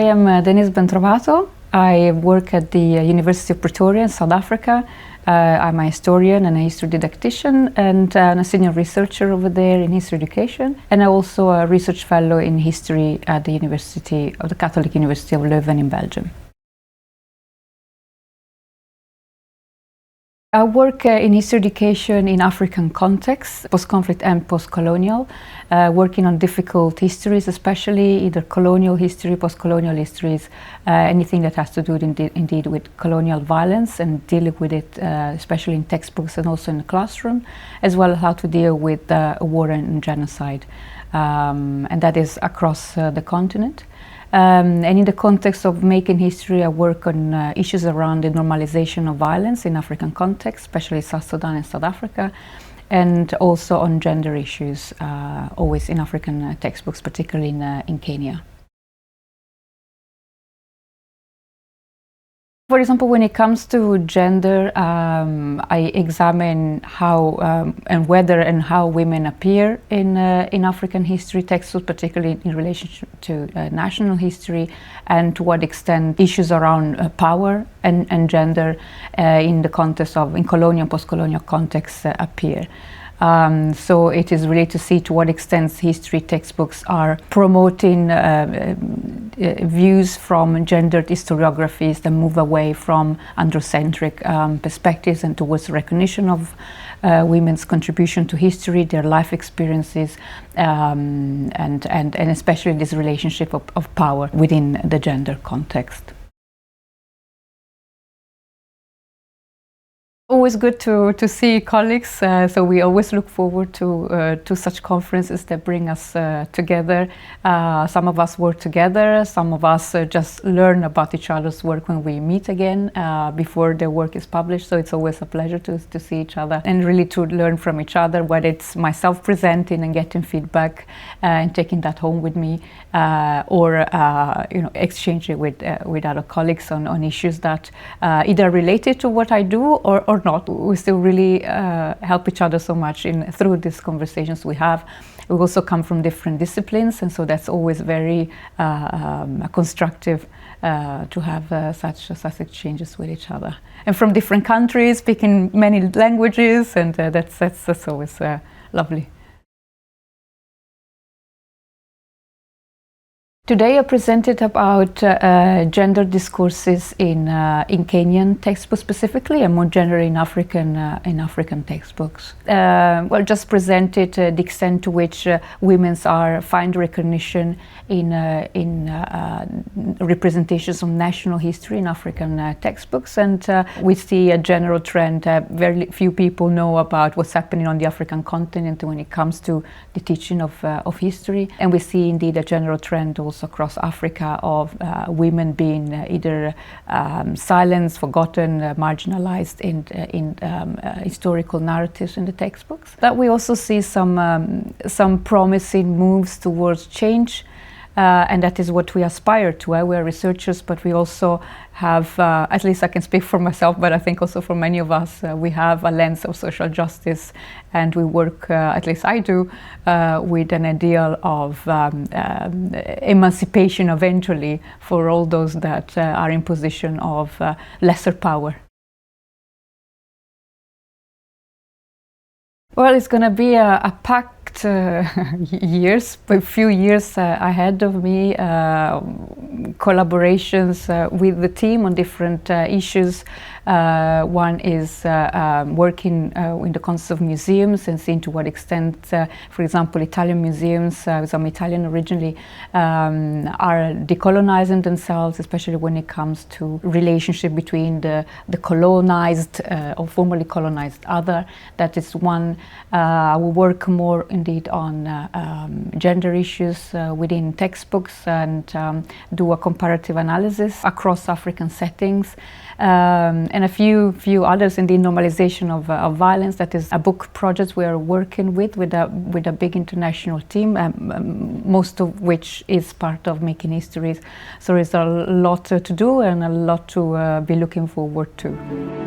am Denise Bentrovato. I work at the University of Pretoria in South Africa. I'm a historian and a history didactician and a senior researcher over there in history education. And I'm also a research fellow in history at the University of the Catholic University of Leuven in Belgium. I work in history education in African contexts, post-conflict and post-colonial, working on difficult histories, especially either colonial history, post-colonial histories, anything that has to do indeed with colonial violence and dealing with it, especially in textbooks and also in the classroom, as well as how to deal with war and genocide. And that is across the continent. And in the context of making history, I work on issues around the normalization of violence in African context, especially South Sudan and South Africa, and also on gender issues, always in African textbooks, particularly in Kenya. For example, when it comes to gender, I examine how and whether and how women appear in African history textbooks, particularly in relation to national history, and to what extent issues around power and gender in the context of colonial and post-colonial contexts appear. So it is really to see to what extent history textbooks are promoting views from gendered historiographies that move away from androcentric perspectives and towards recognition of women's contribution to history, their life experiences, and especially this relationship of power within the gender context. Always good to see colleagues, so we always look forward to such conferences that bring us together. Some of us work together, some of us just learn about each other's work when we meet again before their work is published, so it's always a pleasure to see each other and really to learn from each other, whether it's myself presenting and getting feedback and taking that home with me, or exchanging with other colleagues on issues that either related to what I do or not. We still really help each other so much through these conversations we have. We also come from different disciplines, and so that's always very constructive to have such exchanges with each other. And from different countries, speaking many languages, and that's always lovely. Today I presented about gender discourses in Kenyan textbooks specifically, and more generally in African textbooks. Well, just presented the extent to which women find recognition in representations of national history in African textbooks, and we see a general trend. Very few people know about what's happening on the African continent when it comes to the teaching of history, and we see indeed a general trend also across Africa of women being either silenced, forgotten, marginalized in historical narratives in the textbooks. But we also see some promising moves towards change, and that is what we aspire to. We are researchers, but we also have, at least I can speak for myself, but I think also for many of us, we have a lens of social justice, and we work, at least I do, with an ideal of emancipation eventually for all those that are in position of lesser power. Well, it's going to be a packed years, a few years ahead of me, collaborations with the team on different issues. One is working in the context of museums and seeing to what extent, for example, Italian museums, I'm Italian originally, are decolonizing themselves, especially when it comes to relationship between the colonized or formerly colonized other. That is one. I will work more indeed on gender issues within textbooks and do a comparative analysis across African settings. And a few others in the normalization of violence. That is a book project we are working with a big international team, most of which is part of Making Histories. So there's a lot to do and a lot to be looking forward to.